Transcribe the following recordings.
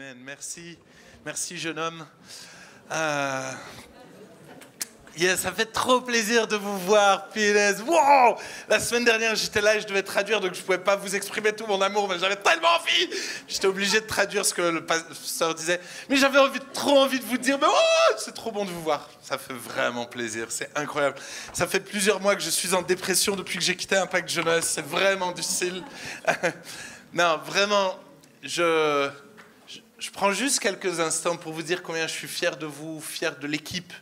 Amen. Merci. Merci, jeune homme. Ça fait trop plaisir de vous voir, punaise. Wow! La semaine dernière, j'étais là et je devais traduire, donc je ne pouvais pas vous exprimer tout mon amour, mais j'avais tellement envie. J'étais obligé de traduire ce que le pasteur disait. Mais j'avais trop envie de vous dire, mais oh, c'est trop bon de vous voir. Ça fait vraiment plaisir, c'est incroyable. Ça fait plusieurs mois que je suis en dépression depuis que j'ai quitté Impact Jeunesse. C'est vraiment difficile. Non, vraiment, je prends juste quelques instants pour vous dire combien je suis fier de vous, fier de l'équipe.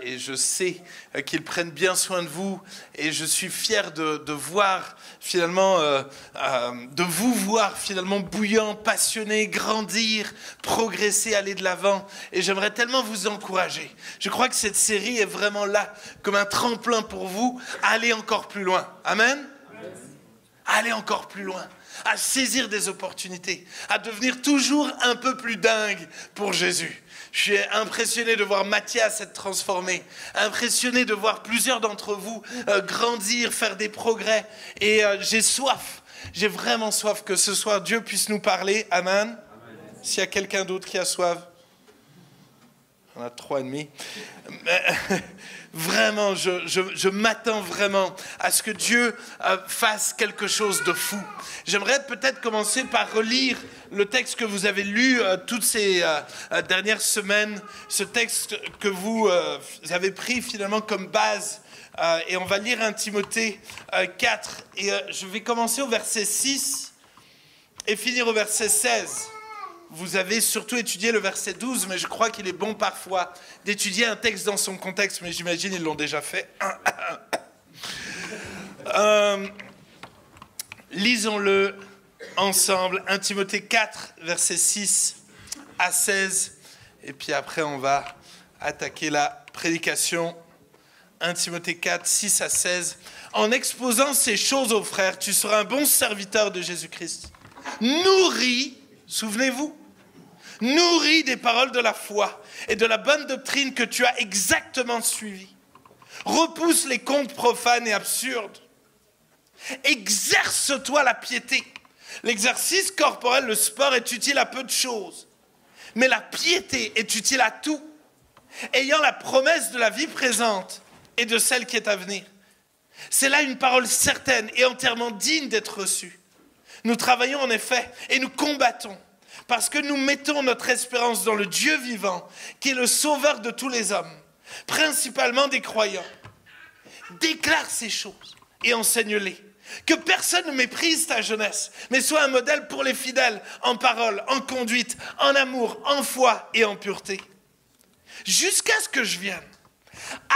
Et je sais qu'ils prennent bien soin de vous. Et je suis fier de voir finalement, de vous voir finalement bouillant, passionné, grandir, progresser, aller de l'avant. Et j'aimerais tellement vous encourager. Je crois que cette série est vraiment là comme un tremplin pour vous à aller encore plus loin. Amen. À aller encore plus loin. À saisir des opportunités, à devenir toujours un peu plus dingue pour Jésus. Je suis impressionné de voir Mathias être transformé, impressionné de voir plusieurs d'entre vous grandir, faire des progrès. Et j'ai soif, j'ai vraiment soif que ce soir Dieu puisse nous parler. Amen. S'il y a quelqu'un d'autre qui a soif. On a 3,5. Vraiment, je m'attends vraiment à ce que Dieu fasse quelque chose de fou. J'aimerais peut-être commencer par relire le texte que vous avez lu toutes ces dernières semaines, ce texte que vous avez pris finalement comme base. Et on va lire 1 Timothée 4. Et je vais commencer au verset 6 et finir au verset 16. Vous avez surtout étudié le verset 12, mais je crois qu'il est bon parfois d'étudier un texte dans son contexte, mais j'imagine ils l'ont déjà fait. Lisons-le ensemble, 1 Timothée 4, versets 6 à 16, et puis après on va attaquer la prédication. 1 Timothée 4, 6 à 16. En exposant ces choses aux frères, tu seras un bon serviteur de Jésus-Christ, nourri. Souvenez-vous, nourri des paroles de la foi et de la bonne doctrine que tu as exactement suivie. Repousse les contes profanes et absurdes. Exerce-toi la piété. L'exercice corporel, le sport est utile à peu de choses, mais la piété est utile à tout, ayant la promesse de la vie présente et de celle qui est à venir. C'est là une parole certaine et entièrement digne d'être reçue. Nous travaillons en effet et nous combattons parce que nous mettons notre espérance dans le Dieu vivant qui est le sauveur de tous les hommes, principalement des croyants. Déclare ces choses et enseigne-les. Que personne ne méprise ta jeunesse, mais sois un modèle pour les fidèles en parole, en conduite, en amour, en foi et en pureté. Jusqu'à ce que je vienne.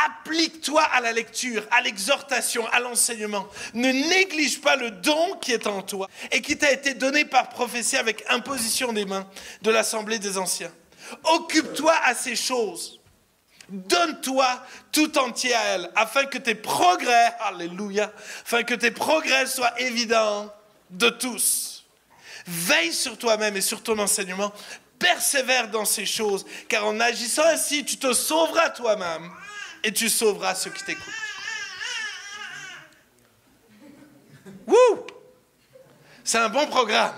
Applique-toi à la lecture, à l'exhortation, à l'enseignement. Ne néglige pas le don qui est en toi et qui t'a été donné par prophétie avec imposition des mains de l'Assemblée des anciens. Occupe-toi à ces choses. Donne-toi tout entier à elles, afin que tes progrès, alléluia, afin que tes progrès soient évidents de tous. Veille sur toi-même et sur ton enseignement. Persévère dans ces choses, car en agissant ainsi, tu te sauveras toi-même et tu sauveras ceux qui t'écoutent. Wouh! C'est un bon programme.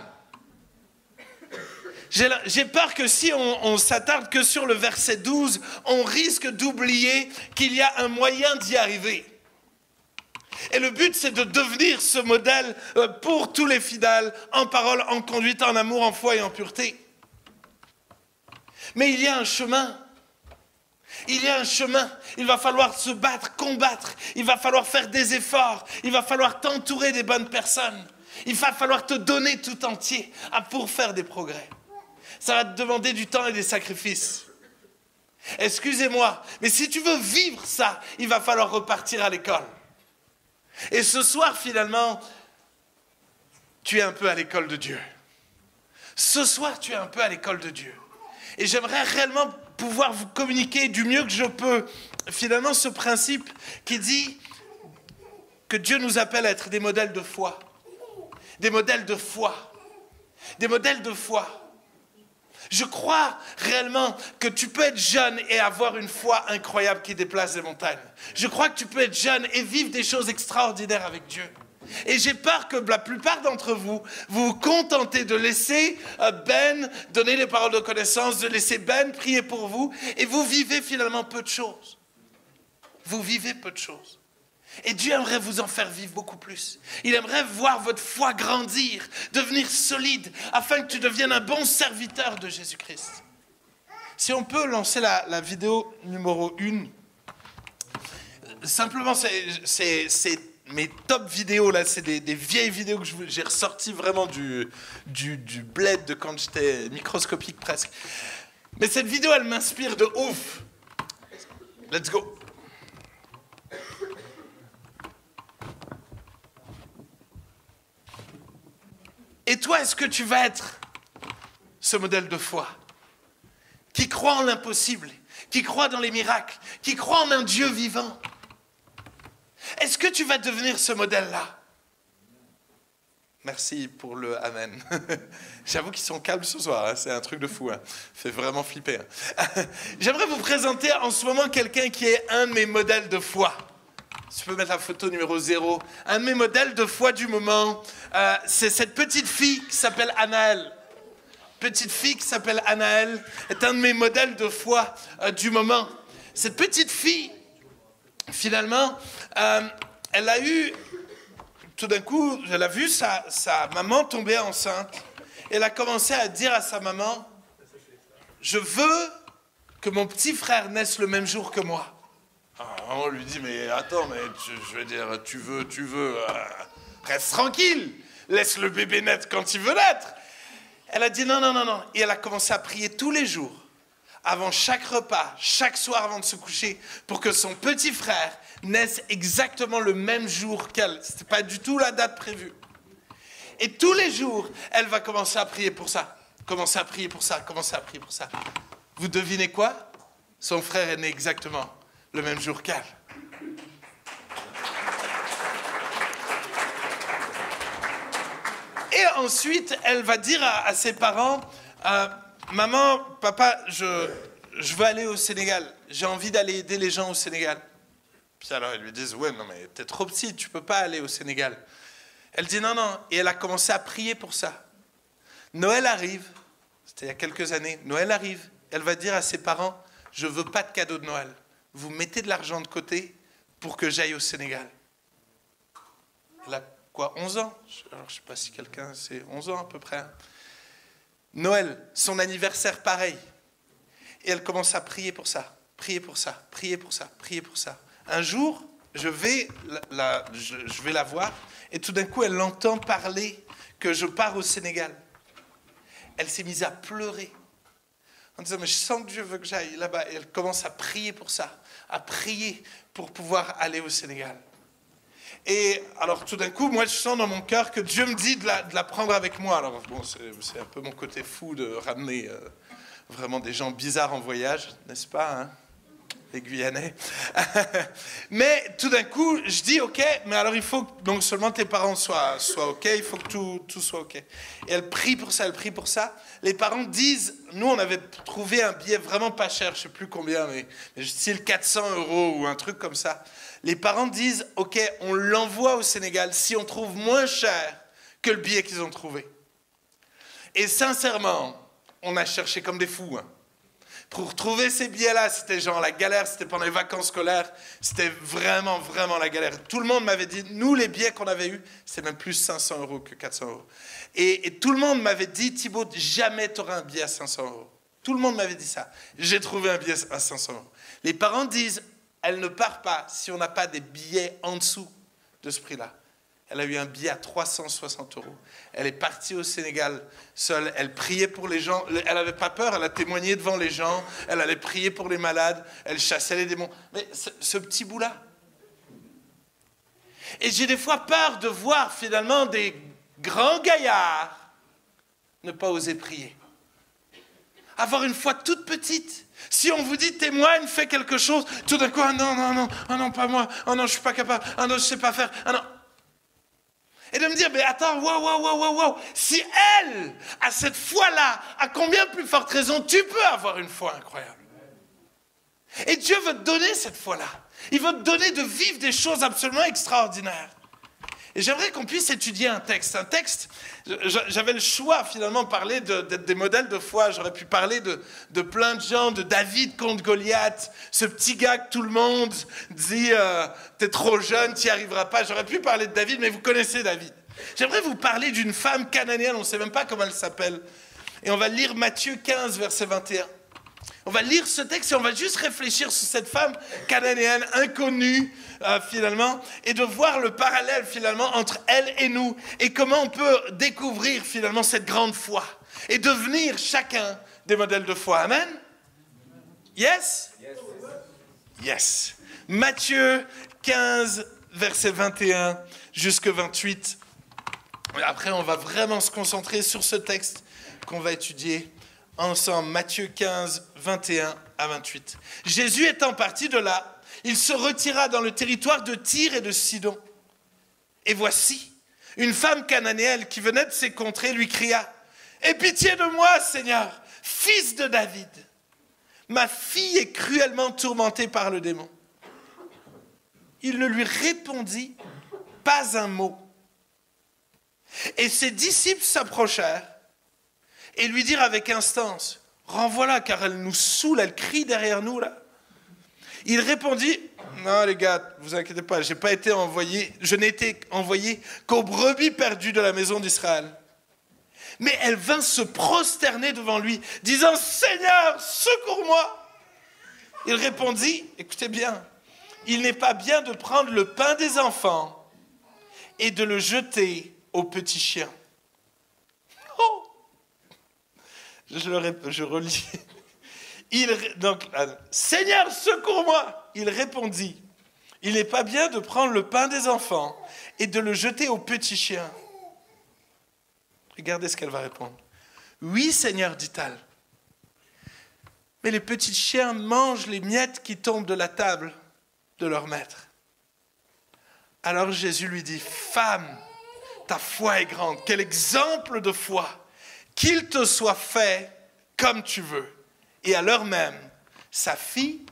J'ai peur que si on s'attarde que sur le verset 12, on risque d'oublier qu'il y a un moyen d'y arriver. Et le but, c'est de devenir ce modèle pour tous les fidèles, en parole, en conduite, en amour, en foi et en pureté. Mais il y a un chemin. Il y a un chemin. Il va falloir se battre, combattre. Il va falloir faire des efforts. Il va falloir t'entourer des bonnes personnes. Il va falloir te donner tout entier pour faire des progrès. Ça va te demander du temps et des sacrifices. Excusez-moi, mais si tu veux vivre ça, il va falloir repartir à l'école. Et ce soir, finalement, tu es un peu à l'école de Dieu. Ce soir, tu es un peu à l'école de Dieu. Et j'aimerais réellement pouvoir vous communiquer du mieux que je peux, finalement, ce principe qui dit que Dieu nous appelle à être des modèles de foi. Des modèles de foi. Des modèles de foi. Je crois réellement que tu peux être jeune et avoir une foi incroyable qui déplace les montagnes. Je crois que tu peux être jeune et vivre des choses extraordinaires avec Dieu. Et j'ai peur que la plupart d'entre vous, vous vous contentez de laisser Ben donner les paroles de connaissance, de laisser Ben prier pour vous, et vous vivez finalement peu de choses. Vous vivez peu de choses. Et Dieu aimerait vous en faire vivre beaucoup plus. Il aimerait voir votre foi grandir, devenir solide, afin que tu deviennes un bon serviteur de Jésus-Christ. Si on peut lancer la vidéo numéro 1. Simplement, c'est mes top vidéos, là, c'est des vieilles vidéos que j'ai ressorties vraiment du bled de quand j'étais microscopique presque. Mais cette vidéo, elle m'inspire de ouf. Let's go. Et toi, est-ce que tu vas être ce modèle de foi qui croit en l'impossible, qui croit dans les miracles, qui croit en un Dieu vivant? Est-ce que tu vas devenir ce modèle-là? Merci pour le amen. J'avoue qu'ils sont calmes ce soir, hein, c'est un truc de fou. Hein. Ça fait vraiment flipper. Hein. J'aimerais vous présenter en ce moment quelqu'un qui est un de mes modèles de foi. Tu peux mettre la photo numéro 0. Un de mes modèles de foi du moment, c'est cette petite fille qui s'appelle Anaël. Petite fille qui s'appelle Anaël est un de mes modèles de foi du moment. Cette petite fille, finalement, elle a eu, tout d'un coup, elle a vu sa maman tomber enceinte. Et elle a commencé à dire à sa maman, « Je veux que mon petit frère naisse le même jour que moi. » On lui dit, mais attends, mais je veux dire, tu veux, reste tranquille, laisse le bébé naître quand il veut naître. Elle a dit non. Et elle a commencé à prier tous les jours, avant chaque repas, chaque soir avant de se coucher, pour que son petit frère naisse exactement le même jour qu'elle. Ce n'était pas du tout la date prévue. Et tous les jours, elle va commencer à prier pour ça, commencer à prier pour ça, commencer à prier pour ça. Vous devinez quoi? Son frère est né exactement le même jour qu'elle. Et ensuite, elle va dire à ses parents, maman, papa, je veux aller au Sénégal. J'ai envie d'aller aider les gens au Sénégal. Puis alors, ils lui disent, ouais, non, mais t'es trop petit, tu peux pas aller au Sénégal. Elle dit non. Et elle a commencé à prier pour ça. Noël arrive, c'était il y a quelques années, Noël arrive, elle va dire à ses parents, je veux pas de cadeau de Noël. Vous mettez de l'argent de côté pour que j'aille au Sénégal. Elle a quoi, 11 ans? Alors, je ne sais pas si quelqu'un, c'est 11 ans à peu près. Noël, son anniversaire, pareil. Et elle commence à prier pour ça, prier pour ça, prier pour ça, prier pour ça. Un jour, je vais la voir, et tout d'un coup, elle entend parler que je pars au Sénégal. Elle s'est mise à pleurer, en disant, mais je sens que Dieu veut que j'aille là-bas. Et elle commence à prier pour ça, à prier pour pouvoir aller au Sénégal. Et alors tout d'un coup, moi je sens dans mon cœur que Dieu me dit de la prendre avec moi. Alors bon, c'est un peu mon côté fou de ramener vraiment des gens bizarres en voyage, n'est-ce pas, hein, les Guyanais. Mais tout d'un coup, je dis ok, mais alors il faut que non seulement tes parents soient ok, il faut que tout soit ok. Et elle prie pour ça, elle prie pour ça. Les parents disent, nous on avait trouvé un billet vraiment pas cher, je sais plus combien, mais style 400 € ou un truc comme ça. Les parents disent, ok, on l'envoie au Sénégal si on trouve moins cher que le billet qu'ils ont trouvé. Et sincèrement, on a cherché comme des fous. Hein. Pour trouver ces billets-là, c'était genre la galère, c'était pendant les vacances scolaires, c'était vraiment, vraiment la galère. Tout le monde m'avait dit, nous les billets qu'on avait eus, c'était même plus 500 € que 400 €. Et tout le monde m'avait dit, Thibaut, jamais tu auras un billet à 500 €. Tout le monde m'avait dit ça. J'ai trouvé un billet à 500 €. Les parents disent, elle ne part pas si on n'a pas des billets en dessous de ce prix-là. Elle a eu un billet à 360 €. Elle est partie au Sénégal seule. Elle priait pour les gens. Elle n'avait pas peur. Elle a témoigné devant les gens. Elle allait prier pour les malades. Elle chassait les démons. Mais ce petit bout-là. Et j'ai des fois peur de voir finalement des grands gaillards ne pas oser prier. Avoir une foi toute petite. Si on vous dit témoigne, fais quelque chose, tout d'un coup, ah non, pas moi, ah non, je suis pas capable, ah non, je sais pas faire, ah non. Et de me dire, mais attends, wow, si elle a cette foi-là, à combien plus forte raison tu peux avoir une foi incroyable? Et Dieu veut te donner cette foi-là. Il veut te donner de vivre des choses absolument extraordinaires. Et j'aimerais qu'on puisse étudier un texte. J'avais le choix finalement de parler d'être des modèles de foi. J'aurais pu parler de plein de gens, de David contre Goliath, ce petit gars que tout le monde dit t'es trop jeune, t'y arriveras pas. J'aurais pu parler de David, mais vous connaissez David. J'aimerais vous parler d'une femme cananéenne, on ne sait même pas comment elle s'appelle. Et on va lire Matthieu 15, verset 21. On va lire ce texte et on va juste réfléchir sur cette femme cananéenne inconnue finalement et de voir le parallèle finalement entre elle et nous et comment on peut découvrir finalement cette grande foi et devenir chacun des modèles de foi. Amen? Yes? Yes. Matthieu 15, verset 21 jusqu'à 28. Après, on va vraiment se concentrer sur ce texte qu'on va étudier ensemble. Matthieu 15, 21 à 28. Jésus étant parti de là, il se retira dans le territoire de Tyr et de Sidon. Et voici, une femme cananéenne qui venait de ces contrées lui cria « Aie pitié de moi, Seigneur, fils de David. Ma fille est cruellement tourmentée par le démon. » Il ne lui répondit pas un mot. Et ses disciples s'approchèrent et lui dirent avec instance, « Renvoie-la, car elle nous saoule, elle crie derrière nous, là. » Il répondit, « Non, les gars, vous inquiétez pas, je n'ai été envoyé qu'aux brebis perdues de la maison d'Israël. » Mais elle vint se prosterner devant lui, disant, « Seigneur, secours-moi » Il répondit, écoutez bien, « Il n'est pas bien de prendre le pain des enfants et de le jeter aux petits chiens. » Oh! Je relis. Seigneur, secours-moi! Il répondit, il n'est pas bien de prendre le pain des enfants et de le jeter aux petits chiens. Regardez ce qu'elle va répondre. Oui, Seigneur, dit-elle. Mais les petits chiens mangent les miettes qui tombent de la table de leur maître. Alors Jésus lui dit, femme, ta foi est grande. Quel exemple de foi! Qu'il te soit fait comme tu veux. Et à l'heure même, sa fille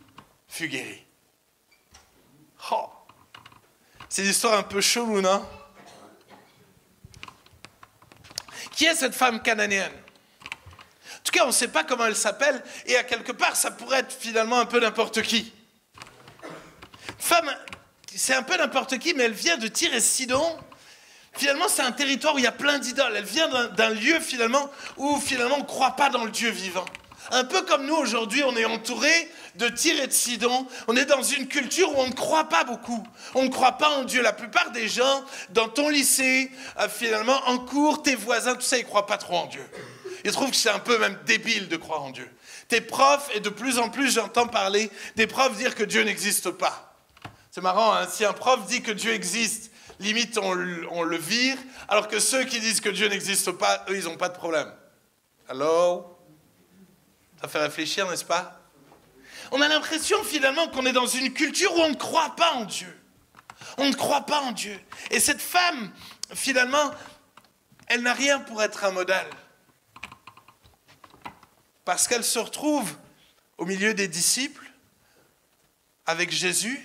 fut guérie. Oh. C'est une histoire un peu chelou, non? Qui est cette femme cananéenne? En tout cas, on ne sait pas comment elle s'appelle, et à quelque part, ça pourrait être finalement un peu n'importe qui. Femme, c'est un peu n'importe qui, mais elle vient de Tyr et Sidon. Finalement, c'est un territoire où il y a plein d'idoles. Elle vient d'un lieu, finalement, où finalement on ne croit pas dans le Dieu vivant. Un peu comme nous, aujourd'hui, on est entouré de Tyr et de Sidon. On est dans une culture où on ne croit pas beaucoup. On ne croit pas en Dieu. La plupart des gens, dans ton lycée, finalement, en cours, tes voisins, tout ça, ils ne croient pas trop en Dieu. Ils trouvent que c'est un peu même débile de croire en Dieu. Tes profs, et de plus en plus, j'entends parler des profs dire que Dieu n'existe pas. C'est marrant, hein? Si un prof dit que Dieu existe, limite, on le vire, alors que ceux qui disent que Dieu n'existe pas, eux, ils n'ont pas de problème. Allô? Ça fait réfléchir, n'est-ce pas? On a l'impression, finalement, qu'on est dans une culture où on ne croit pas en Dieu. On ne croit pas en Dieu. Et cette femme, finalement, elle n'a rien pour être un modèle. Parce qu'elle se retrouve au milieu des disciples, avec Jésus.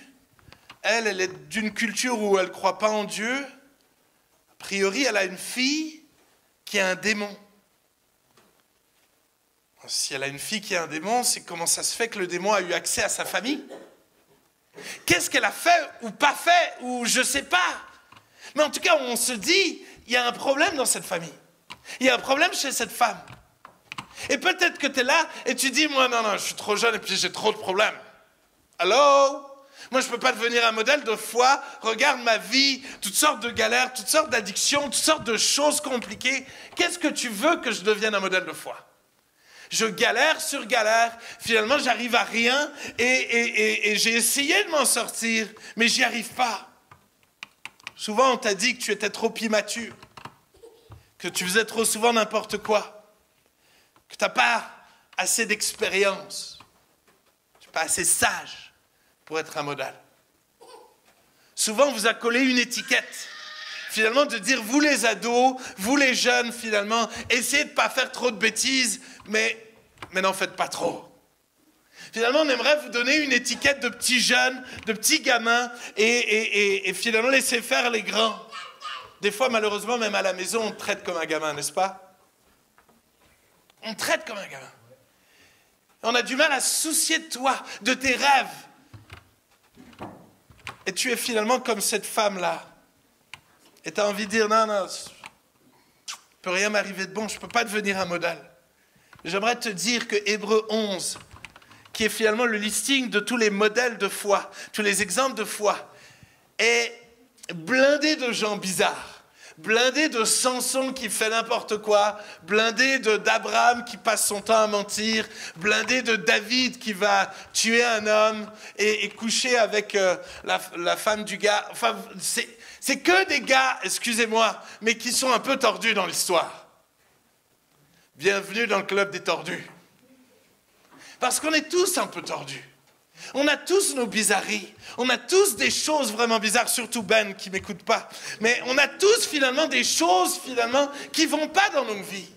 Elle est d'une culture où elle ne croit pas en Dieu. A priori, elle a une fille qui a un démon. Si elle a une fille qui a un démon, c'est comment ça se fait que le démon a eu accès à sa famille? Qu'est-ce qu'elle a fait ou pas fait, ou je ne sais pas. Mais en tout cas, on se dit, il y a un problème dans cette famille. Il y a un problème chez cette femme. Et peut-être que tu es là et tu dis, moi, non, je suis trop jeune et puis j'ai trop de problèmes. Allô? Moi, je ne peux pas devenir un modèle de foi. Regarde ma vie, toutes sortes de galères, toutes sortes d'addictions, toutes sortes de choses compliquées. Qu'est-ce que tu veux que je devienne un modèle de foi? Je galère sur galère, finalement j'arrive à rien et j'ai essayé de m'en sortir, mais j'y arrive pas. Souvent on t'a dit que tu étais trop immature, que tu faisais trop souvent n'importe quoi, que tu n'as pas assez d'expérience, tu n'es pas assez sage pour être un modèle. Souvent on vous a collé une étiquette. Finalement, de dire, vous les ados, vous les jeunes, finalement, essayez de ne pas faire trop de bêtises, mais n'en faites pas trop. Finalement, on aimerait vous donner une étiquette de petits jeunes, de petits gamins, et finalement, laisser faire les grands. Des fois, malheureusement, même à la maison, on te traite comme un gamin, n'est-ce pas? On te traite comme un gamin. On a du mal à se soucier de toi, de tes rêves. Et tu es finalement comme cette femme-là. Et tu as envie de dire, non, non, il ne peut rien m'arriver de bon, je ne peux pas devenir un modèle. J'aimerais te dire que Hébreux 11, qui est finalement le listing de tous les modèles de foi, tous les exemples de foi, est blindé de gens bizarres, blindé de Samson qui fait n'importe quoi, blindé d'Abraham qui passe son temps à mentir, blindé de David qui va tuer un homme et coucher avec la femme du gars. Enfin, c'est que des gars, excusez-moi, mais qui sont un peu tordus dans l'histoire. Bienvenue dans le club des tordus. Parce qu'on est tous un peu tordus. On a tous nos bizarreries. On a tous des choses vraiment bizarres, surtout Ben qui ne m'écoute pas. Mais on a tous finalement des choses finalement qui ne vont pas dans nos vies.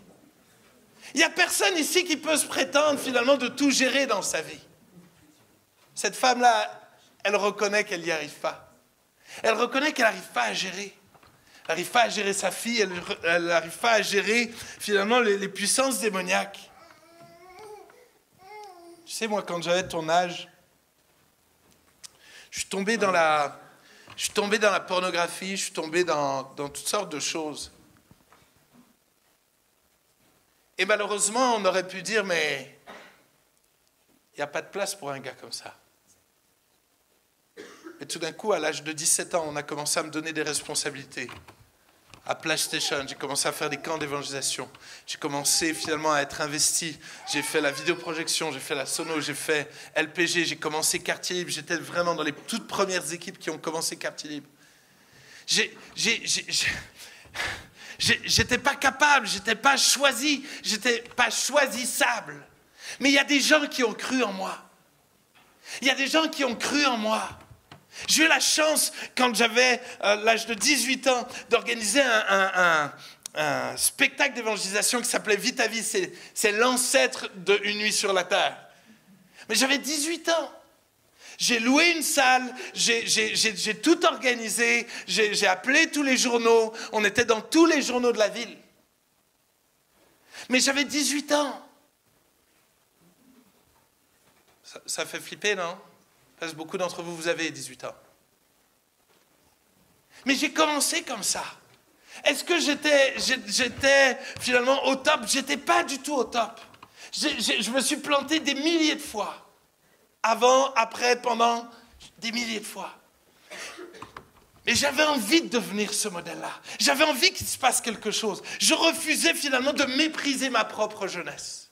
Il n'y a personne ici qui peut se prétendre finalement de tout gérer dans sa vie. Cette femme-là, elle reconnaît qu'elle n'y arrive pas. Elle reconnaît qu'elle n'arrive pas à gérer. Elle n'arrive pas à gérer sa fille, elle n'arrive pas à gérer finalement les puissances démoniaques. Tu sais, moi, quand j'avais ton âge, je suis tombé dans la pornographie, je suis tombé dans toutes sortes de choses. Et malheureusement, on aurait pu dire, mais il n'y a pas de place pour un gars comme ça. Et tout d'un coup, à l'âge de 17 ans, on a commencé à me donner des responsabilités. À PlayStation, j'ai commencé à faire des camps d'évangélisation. J'ai commencé finalement à être investi. J'ai fait la vidéoprojection, j'ai fait la sono, j'ai fait LPG, j'ai commencé Quartier Libre. J'étais vraiment dans les toutes premières équipes qui ont commencé Quartier Libre. J'étais pas capable, j'étais pas choisi, j'étais pas choisissable. Mais il y a des gens qui ont cru en moi. Il y a des gens qui ont cru en moi. J'ai eu la chance, quand j'avais l'âge de 18 ans, d'organiser un spectacle d'évangélisation qui s'appelait Vite à vie. C'est l'ancêtre de Une nuit sur la terre. Mais j'avais 18 ans. J'ai loué une salle, j'ai tout organisé, j'ai appelé tous les journaux, on était dans tous les journaux de la ville. Mais j'avais 18 ans. Ça fait flipper, non ? Parce que beaucoup d'entre vous, vous avez 18 ans. Mais j'ai commencé comme ça. Est-ce que j'étais finalement au top? J'étais pas du tout au top. Je me suis planté des milliers de fois. Avant, après, pendant, des milliers de fois. Mais j'avais envie de devenir ce modèle-là. J'avais envie qu'il se passe quelque chose. Je refusais finalement de mépriser ma propre jeunesse.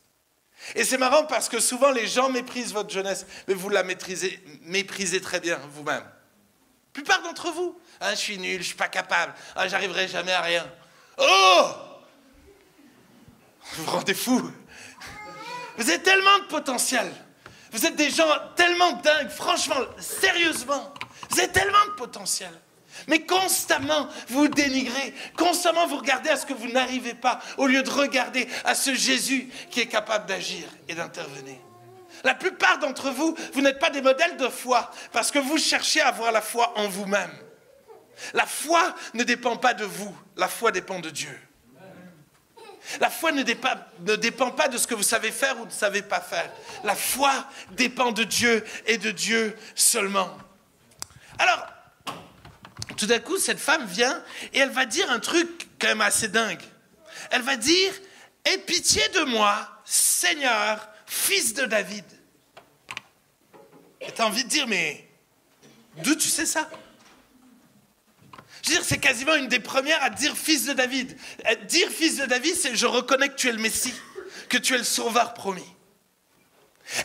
Et c'est marrant parce que souvent les gens méprisent votre jeunesse, mais vous la méprisez très bien vous-même. La plupart d'entre vous, je suis nul, je ne suis pas capable, j'arriverai jamais à rien. Oh! Vous vous rendez fou? Vous avez tellement de potentiel. Vous êtes des gens tellement dingues, franchement, sérieusement. Vous avez tellement de potentiel. Mais constamment, vous dénigrez. Constamment, vous regardez à ce que vous n'arrivez pas, au lieu de regarder à ce Jésus qui est capable d'agir et d'intervenir. La plupart d'entre vous, vous n'êtes pas des modèles de foi parce que vous cherchez à avoir la foi en vous-même. La foi ne dépend pas de vous, la foi dépend de Dieu. La foi ne dépend pas de ce que vous savez faire ou ne savez pas faire. La foi dépend de Dieu et de Dieu seulement. Alors, tout d'un coup, cette femme vient et elle va dire un truc quand même assez dingue. Elle va dire « Aie pitié de moi, Seigneur, fils de David. » Et tu as envie de dire « Mais d'où tu sais ça ?» Je veux dire, c'est quasiment une des premières à dire « fils de David ». Dire « fils de David », c'est « je reconnais que tu es le Messie, que tu es le sauveur promis ».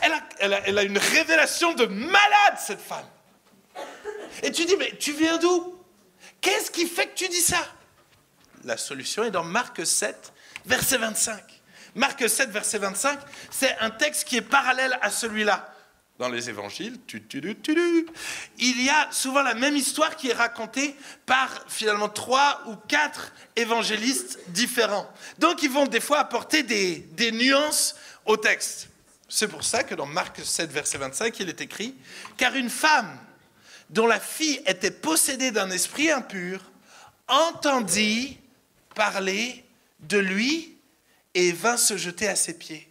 Elle a une révélation de malade, cette femme. Et tu dis « Mais tu viens d'où ? Qu'est-ce qui fait que tu dis ça ?» La solution est dans Marc 7, verset 25. Marc 7, verset 25, c'est un texte qui est parallèle à celui-là. Dans les évangiles, il y a souvent la même histoire qui est racontée par finalement 3 ou 4 évangélistes différents. Donc ils vont des fois apporter des nuances au texte. C'est pour ça que dans Marc 7, verset 25, il est écrit « Car une femme dont la fille était possédée d'un esprit impur, entendit parler de lui et vint se jeter à ses pieds.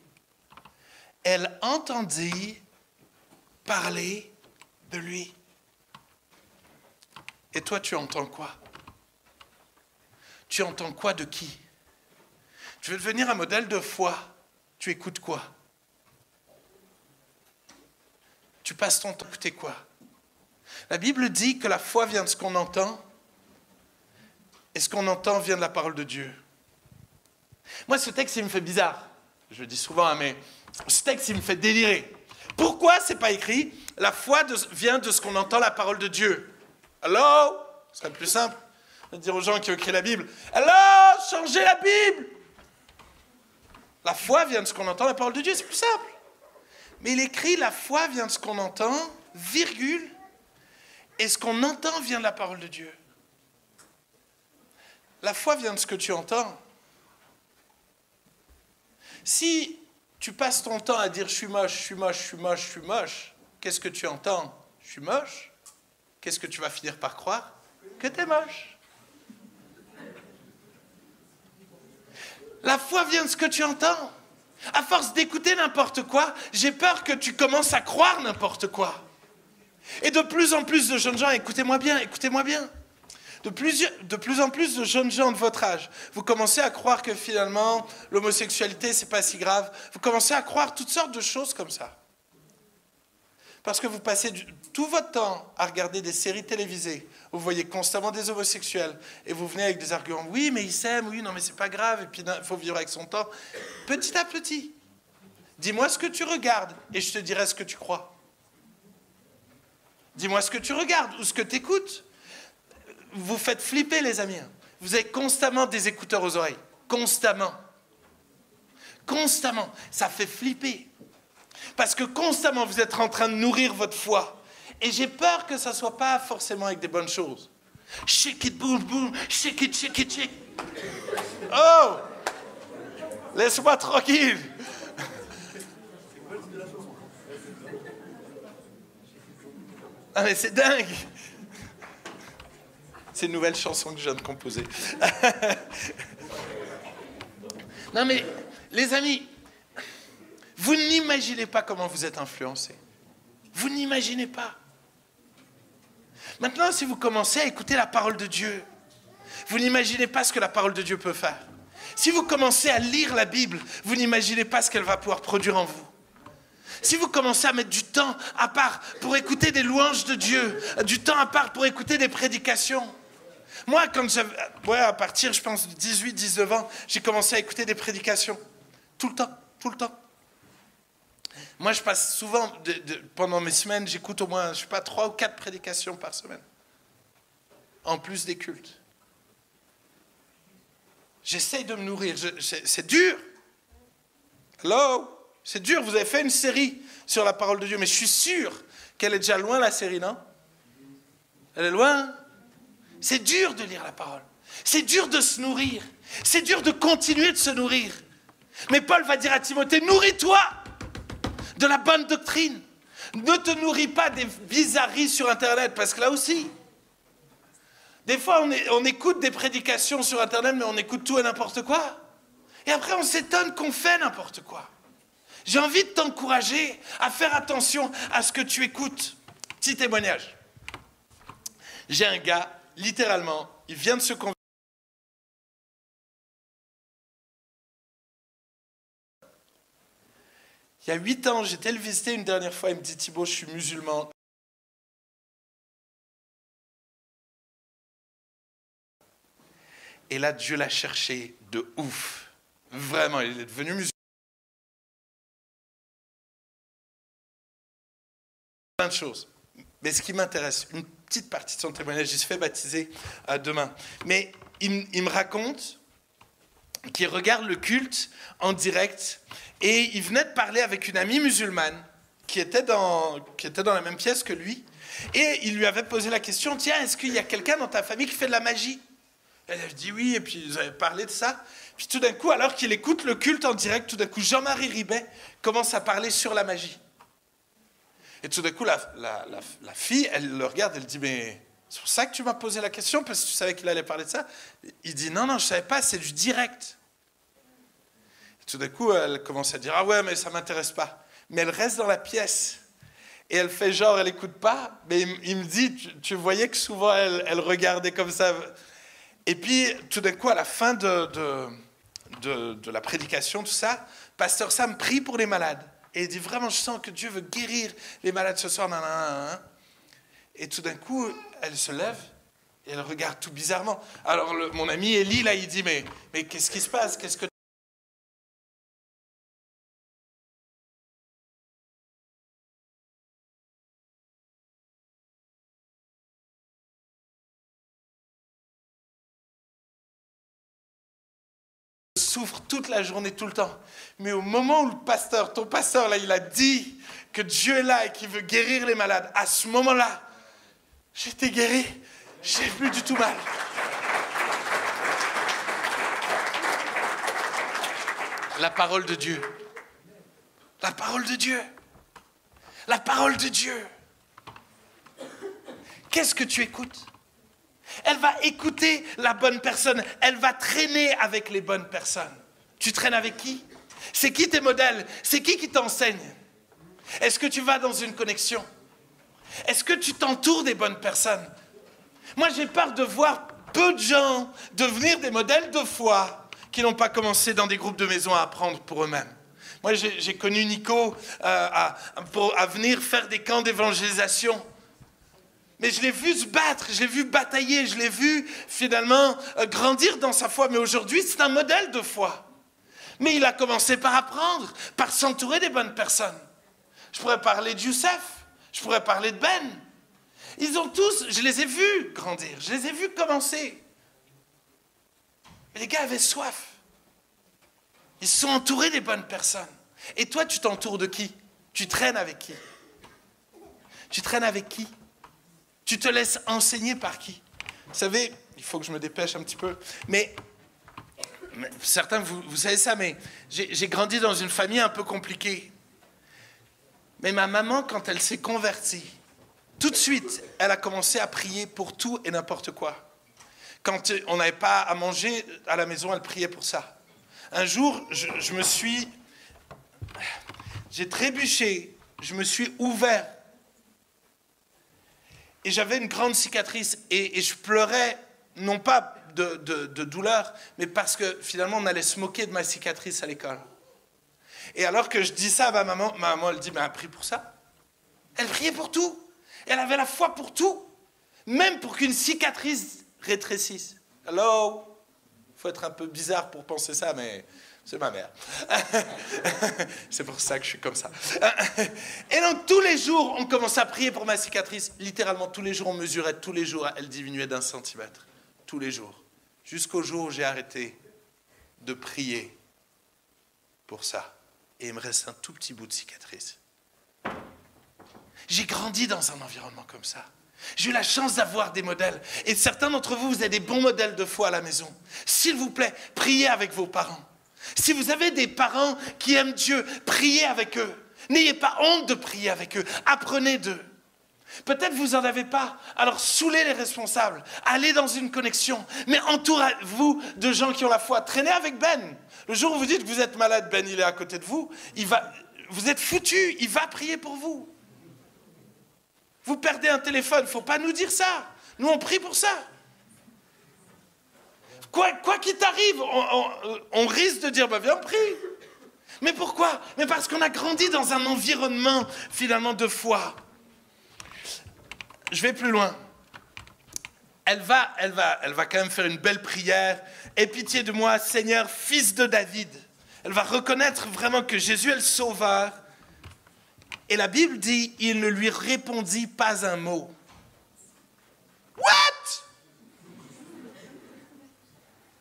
Elle entendit parler de lui. Et toi, tu entends quoi? Tu entends quoi de qui? Tu veux devenir un modèle de foi. Tu écoutes quoi? Tu passes ton temps à écouter quoi? La Bible dit que la foi vient de ce qu'on entend, et ce qu'on entend vient de la parole de Dieu. Moi, ce texte, il me fait bizarre. Je le dis souvent, hein, mais ce texte, il me fait délirer. Pourquoi c'est pas écrit « La foi vient de ce qu'on entend la parole de Dieu ». Hello? Ce serait plus simple de dire aux gens qui ont écrit la Bible « Hello, changez la Bible !» La foi vient de ce qu'on entend la parole de Dieu, c'est plus simple. Mais il écrit « La foi vient de ce qu'on entend, virgule, et ce qu'on entend vient de la parole de Dieu ». La foi vient de ce que tu entends. Si tu passes ton temps à dire « je suis moche, je suis moche, je suis moche, je suis moche », qu'est-ce que tu entends? « Je suis moche ». Qu'est-ce que tu vas finir par croire? Que tu es moche. La foi vient de ce que tu entends. À force d'écouter n'importe quoi, j'ai peur que tu commences à croire n'importe quoi. Et de plus en plus de jeunes gens, écoutez-moi bien, de plus en plus de jeunes gens de votre âge, vous commencez à croire que finalement, l'homosexualité, c'est pas si grave. Vous commencez à croire toutes sortes de choses comme ça. Parce que vous passez tout votre temps à regarder des séries télévisées, où vous voyez constamment des homosexuels, et vous venez avec des arguments, oui, mais ils s'aiment, oui, non, mais c'est pas grave, et puis il faut vivre avec son temps. Petit à petit, dis-moi ce que tu regardes, et je te dirai ce que tu crois. Dis-moi ce que tu regardes, ou ce que tu écoutes. Vous faites flipper, les amis. Vous avez constamment des écouteurs aux oreilles. Constamment. Constamment. Ça fait flipper. Parce que constamment, vous êtes en train de nourrir votre foi. Et j'ai peur que ça ne soit pas forcément avec des bonnes choses. Shake it, boom, boom. Shake it, shake it, shake. Oh! Laisse-moi tranquille. Ah mais c'est dingue. C'est une nouvelle chanson que je viens de composer. Non mais, les amis, vous n'imaginez pas comment vous êtes influencés. Vous n'imaginez pas. Maintenant, si vous commencez à écouter la parole de Dieu, vous n'imaginez pas ce que la parole de Dieu peut faire. Si vous commencez à lire la Bible, vous n'imaginez pas ce qu'elle va pouvoir produire en vous. Si vous commencez à mettre du temps à part pour écouter des louanges de Dieu, du temps à part pour écouter des prédications. Moi, quand j'avais, à partir, je pense, de 18, 19 ans, j'ai commencé à écouter des prédications. Tout le temps, tout le temps. Moi, je passe souvent, pendant mes semaines, j'écoute au moins, je sais pas, 3 ou 4 prédications par semaine. En plus des cultes. J'essaye de me nourrir. C'est dur. Hello? C'est dur. Vous avez fait une série sur la parole de Dieu, mais je suis sûr qu'elle est déjà loin, la série, non? Elle est loin? C'est dur de lire la parole. C'est dur de se nourrir. C'est dur de continuer de se nourrir. Mais Paul va dire à Timothée, nourris-toi de la bonne doctrine. Ne te nourris pas des bizarreries sur Internet, parce que là aussi, des fois on écoute des prédications sur Internet, mais on écoute tout et n'importe quoi. Et après on s'étonne qu'on fait n'importe quoi. J'ai envie de t'encourager à faire attention à ce que tu écoutes. Petit témoignage. J'ai un gars, littéralement, il vient de se convertir. Il y a 8 ans, j'étais le visiter une dernière fois, il me dit « Thibaut, je suis musulman. » Et là, Dieu l'a cherché de ouf. Vraiment, il est devenu musulman. Plein de choses. Mais ce qui m'intéresse, une petite partie de son témoignage, il se fait baptiser demain. Mais il me raconte qu'il regarde le culte en direct et il venait de parler avec une amie musulmane qui était dans la même pièce que lui et il lui avait posé la question, tiens, est-ce qu'il y a quelqu'un dans ta famille qui fait de la magie? Elle a dit oui, et puis ils avaient parlé de ça. Puis tout d'un coup, alors qu'il écoute le culte en direct, tout d'un coup, Jean-Marie Ribet commence à parler sur la magie. Et tout d'un coup, la fille, elle le regarde, elle dit, mais c'est pour ça que tu m'as posé la question, parce que tu savais qu'il allait parler de ça. Il dit, non, je ne savais pas, c'est du direct. Et tout d'un coup, elle commence à dire, ah ouais, mais ça ne m'intéresse pas. Mais elle reste dans la pièce. Et elle fait genre, elle n'écoute pas. Mais il me dit, tu voyais que souvent, elle regardait comme ça. Et puis, tout d'un coup, à la fin de la prédication, tout ça, Pasteur Sam prie pour les malades. Et il dit, vraiment, je sens que Dieu veut guérir les malades ce soir. Et tout d'un coup, elle se lève et elle regarde tout bizarrement. Alors, mon ami Élie, là, il dit, mais qu'est-ce qui se passe? Qu'est-ce que... souffre toute la journée, tout le temps. Mais au moment où ton pasteur, là, il a dit que Dieu est là et qu'il veut guérir les malades, à ce moment-là, j'étais guéri, j'ai plus du tout mal. La parole de Dieu. La parole de Dieu. La parole de Dieu. Qu'est-ce que tu écoutes? Elle va écouter la bonne personne. Elle va traîner avec les bonnes personnes. Tu traînes avec qui? C'est qui tes modèles? C'est qui t'enseigne? Est-ce que tu vas dans une connexion? Est-ce que tu t'entoures des bonnes personnes? Moi, j'ai peur de voir peu de gens devenir des modèles de foi qui n'ont pas commencé dans des groupes de maison à apprendre pour eux-mêmes. Moi, j'ai connu Nico à venir faire des camps d'évangélisation. Mais je l'ai vu se battre, je l'ai vu batailler, je l'ai vu finalement grandir dans sa foi. Mais aujourd'hui, c'est un modèle de foi. Mais il a commencé par apprendre, par s'entourer des bonnes personnes. Je pourrais parler de Youssef, je pourrais parler de Ben. Ils ont tous, je les ai vus grandir, je les ai vus commencer. Mais les gars avaient soif. Ils se sont entourés des bonnes personnes. Et toi, tu t'entoures de qui? Tu traînes avec qui? Tu traînes avec qui? Tu te laisses enseigner par qui? Vous savez, il faut que je me dépêche un petit peu, mais certains, vous savez ça, mais j'ai grandi dans une famille un peu compliquée. Mais ma maman, quand elle s'est convertie, tout de suite, elle a commencé à prier pour tout et n'importe quoi. Quand on n'avait pas à manger à la maison, elle priait pour ça. Un jour, j'ai trébuché, je me suis ouvert. Et j'avais une grande cicatrice et je pleurais, non pas de douleur, mais parce que finalement on allait se moquer de ma cicatrice à l'école. Et alors que je dis ça à ma maman elle dit, mais elle prie pour ça. Elle priait pour tout. Elle avait la foi pour tout. Même pour qu'une cicatrice rétrécisse. Hello? Il faut être un peu bizarre pour penser ça, mais c'est ma mère. C'est pour ça que je suis comme ça. Et donc, tous les jours, on commençait à prier pour ma cicatrice. Littéralement, tous les jours, on mesurait. Tous les jours, elle diminuait d'1 centimètre. Tous les jours. Jusqu'au jour où j'ai arrêté de prier pour ça. Et il me reste un tout petit bout de cicatrice. J'ai grandi dans un environnement comme ça. J'ai eu la chance d'avoir des modèles. Et certains d'entre vous, vous avez des bons modèles de foi à la maison. S'il vous plaît, priez avec vos parents. Si vous avez des parents qui aiment Dieu, priez avec eux. N'ayez pas honte de prier avec eux. Apprenez d'eux. Peut-être vous n'en avez pas. Alors saoulez les responsables. Allez dans une connexion. Mais entourez-vous de gens qui ont la foi. Traînez avec Ben. Le jour où vous dites que vous êtes malade, Ben, il est à côté de vous. Vous êtes foutus. Il va prier pour vous. Vous perdez un téléphone. Il ne faut pas nous dire ça. Nous, on prie pour ça. Quoi qu'il t'arrive, on risque de dire, viens, on prie. Mais pourquoi? Mais parce qu'on a grandi dans un environnement, finalement, de foi. Je vais plus loin. Elle va quand même faire une belle prière. Aie pitié de moi, Seigneur, fils de David. Elle va reconnaître vraiment que Jésus est le sauveur. Et la Bible dit, il ne lui répondit pas un mot. What?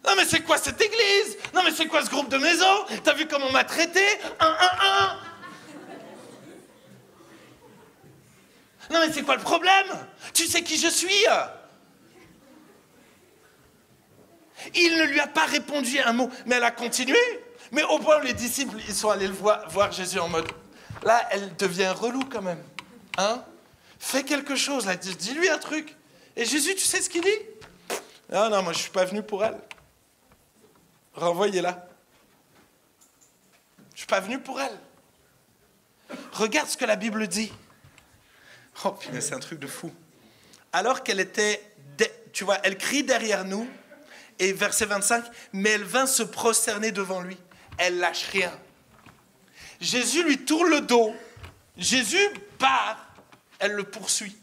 Non mais c'est quoi cette église? Non mais c'est quoi ce groupe de maison? T'as vu comment on m'a traité? Non mais c'est quoi le problème? Tu sais qui je suis? Il ne lui a pas répondu un mot, mais elle a continué. Mais au point où les disciples, ils sont allés voir Jésus en mode, là, elle devient relou quand même. Hein? Fais quelque chose, là, dis-lui un truc. Et Jésus, tu sais ce qu'il dit? Non, non, moi je ne suis pas venu pour elle. Renvoyez-la. Je ne suis pas venu pour elle. Regarde ce que la Bible dit. Oh, putain, c'est un truc de fou. Alors qu'elle était, tu vois, elle crie derrière nous, et verset 25, mais elle vint se prosterner devant lui. Elle lâche rien. Jésus lui tourne le dos. Jésus part. Elle le poursuit.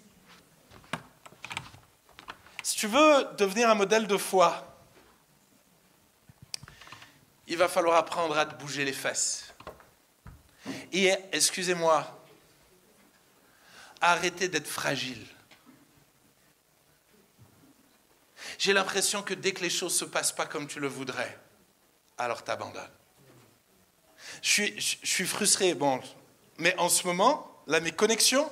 Si tu veux devenir un modèle de foi, il va falloir apprendre à te bouger les fesses. Et, excusez-moi, arrêtez d'être fragile. J'ai l'impression que dès que les choses ne se passent pas comme tu le voudrais, alors tu abandonnes. Je suis frustré, bon, mais en ce moment, là, mes connexions,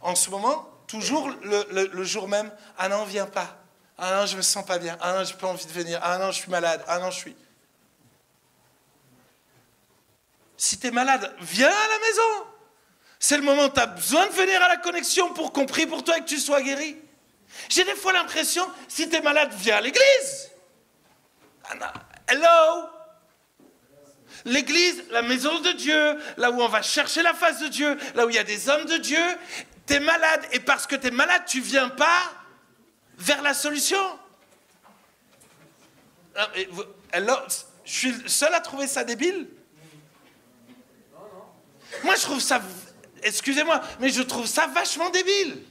en ce moment, toujours le jour même, ah non, viens pas. Ah non, je me sens pas bien. Ah non, j'ai pas envie de venir. Ah non, je suis malade. Ah non, je suis... Si tu es malade, viens à la maison. C'est le moment où tu as besoin de venir à la connexion pour qu'on prie pour toi et que tu sois guéri. J'ai des fois l'impression, si tu es malade, viens à l'église. Hello. L'église, la maison de Dieu, là où on va chercher la face de Dieu, là où il y a des hommes de Dieu, tu es malade et parce que tu es malade, tu ne viens pas vers la solution. Alors, je suis le seul à trouver ça débile. Moi, je trouve ça, excusez-moi, mais je trouve ça vachement débile.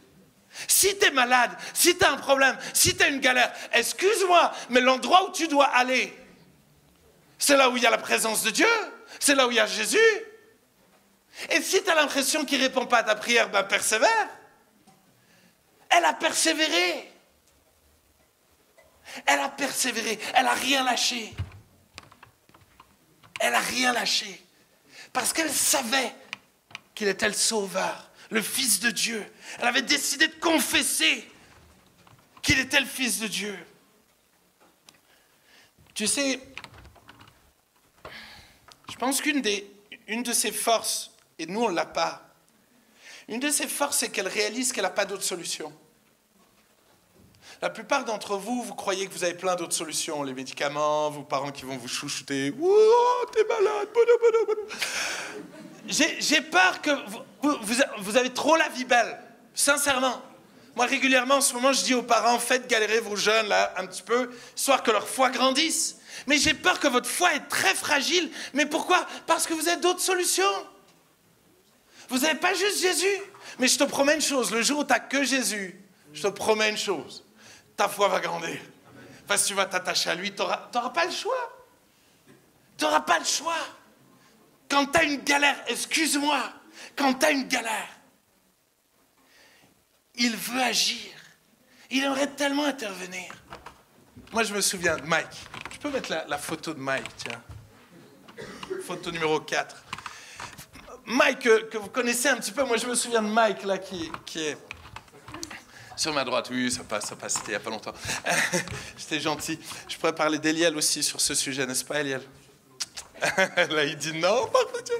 Si tu es malade, si tu as un problème, si tu as une galère, excuse-moi, mais l'endroit où tu dois aller, c'est là où il y a la présence de Dieu, c'est là où il y a Jésus. Et si tu as l'impression qu'il ne répond pas à ta prière, ben persévère. Elle a persévéré. Elle a persévéré, elle n'a rien lâché. Elle n'a rien lâché. Parce qu'elle savait qu'il était le Sauveur, le Fils de Dieu. Elle avait décidé de confesser qu'il était le Fils de Dieu. Tu sais, je pense qu'une de ses forces, et nous on ne l'a pas, une de ses forces, c'est qu'elle réalise qu'elle n'a pas d'autre solution. La plupart d'entre vous, vous croyez que vous avez plein d'autres solutions. Les médicaments, vos parents qui vont vous chouchouter. « Oh, t'es malade, bono. » J'ai peur que vous avez trop la vie belle. Sincèrement. Moi, régulièrement, en ce moment, je dis aux parents, faites galérer vos jeunes, là, un petit peu, histoire que leur foi grandisse. Mais j'ai peur que votre foi est très fragile. Mais pourquoi? Parce que vous avez d'autres solutions. Vous n'avez pas juste Jésus. Mais je te promets une chose, le jour où tu n'as que Jésus, je te promets une chose. Ta foi va grandir. Parce que tu vas t'attacher à lui, tu n'auras pas le choix. Tu n'auras pas le choix. Quand tu as une galère, excuse-moi, quand tu as une galère, il veut agir. Il aimerait tellement intervenir. Moi, je me souviens de Mike. Tu peux mettre la photo de Mike, tiens. Photo numéro 4. Mike, que vous connaissez un petit peu, moi je me souviens de Mike, là, qui est... Sur ma droite, oui, ça passe, c'était il n'y a pas longtemps. J'étais gentil. Je pourrais parler d'Eliel aussi sur ce sujet, n'est-ce pas, Eliel? Là, il dit non, par Dieu.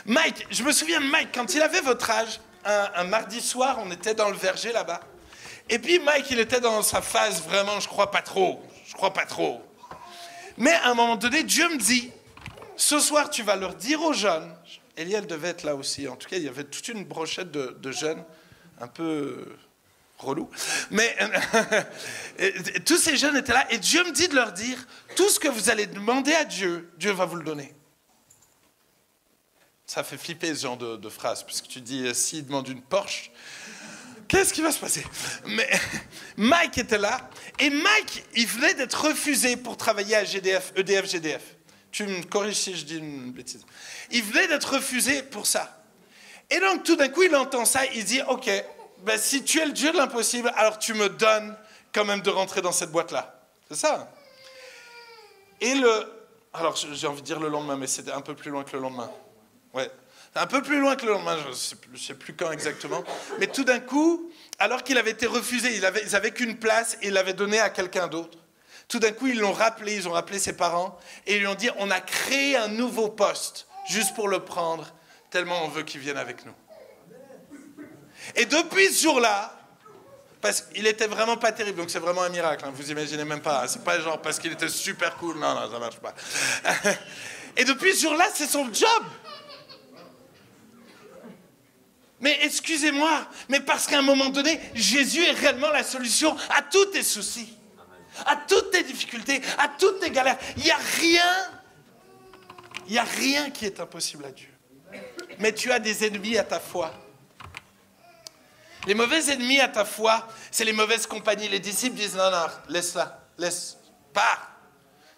Mike, je me souviens de Mike, quand il avait votre âge, un mardi soir, on était dans le verger là-bas. Et puis Mike, il était dans sa phase vraiment, je crois pas trop. Mais à un moment donné, Dieu me dit, ce soir, tu vas leur dire aux jeunes, Eliel devait être là aussi, en tout cas, il y avait toute une brochette de jeunes, un peu... relou. Mais tous ces jeunes étaient là et Dieu me dit de leur dire tout ce que vous allez demander à Dieu, Dieu va vous le donner. Ça fait flipper ce genre de phrase, puisque tu dis s'il demande une Porsche, qu'est-ce qui va se passer? Mais Mike était là et Mike, il venait d'être refusé pour travailler à EDF-GDF. Tu me corriges si je dis une bêtise. Il venait d'être refusé pour ça. Et donc tout d'un coup, il entend ça, il dit ok. Ben, si tu es le Dieu de l'impossible, alors tu me donnes quand même de rentrer dans cette boîte-là. C'est ça. Et alors j'ai envie de dire le lendemain, mais c'était un peu plus loin que le lendemain. Ouais, un peu plus loin que le lendemain, je ne sais plus quand exactement. Mais tout d'un coup, alors qu'il avait été refusé, ils n'avaient qu'une place et il l'avait donné à quelqu'un d'autre. Tout d'un coup, ils ont rappelé ses parents et ils lui ont dit, on a créé un nouveau poste juste pour le prendre, tellement on veut qu'il vienne avec nous. Et depuis ce jour-là, Parce qu'il était vraiment pas terrible, donc c'est vraiment un miracle, hein, vous imaginez même pas. C'est pas genre parce qu'il était super cool, non, non, ça marche pas. Et depuis ce jour-là, c'est son job. Mais excusez-moi, mais parce qu'à un moment donné, Jésus est réellement la solution à tous tes soucis, à toutes tes difficultés, à toutes tes galères. Il n'y a rien qui est impossible à Dieu. Mais tu as des ennemis à ta foi. Les mauvais ennemis à ta foi, c'est les mauvaises compagnies. Les disciples disent, non, non, laisse-la, laisse, pars.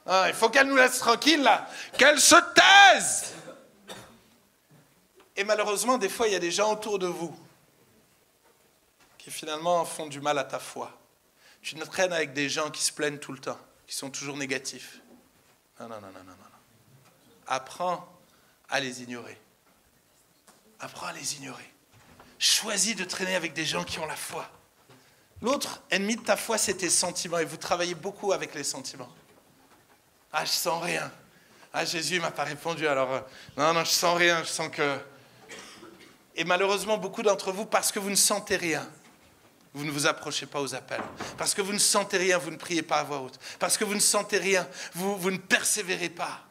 Non, il faut qu'elle nous laisse tranquille, là. Qu'elle se taise. Et malheureusement, des fois, il y a des gens autour de vous qui finalement font du mal à ta foi. Tu te traînes avec des gens qui se plaignent tout le temps, qui sont toujours négatifs. Non, non, non, non, non, non. Apprends à les ignorer. Apprends à les ignorer. Choisis de traîner avec des gens qui ont la foi. L'autre ennemi de ta foi, c'est tes sentiments. Et vous travaillez beaucoup avec les sentiments. Ah, je sens rien. Ah, Jésus ne m'a pas répondu. Alors, non, non, je sens rien. Je sens que... Et malheureusement, beaucoup d'entre vous, parce que vous ne sentez rien, vous ne vous approchez pas aux appels. Parce que vous ne sentez rien, vous ne priez pas à voix haute. Parce que vous ne sentez rien, vous ne persévérez pas.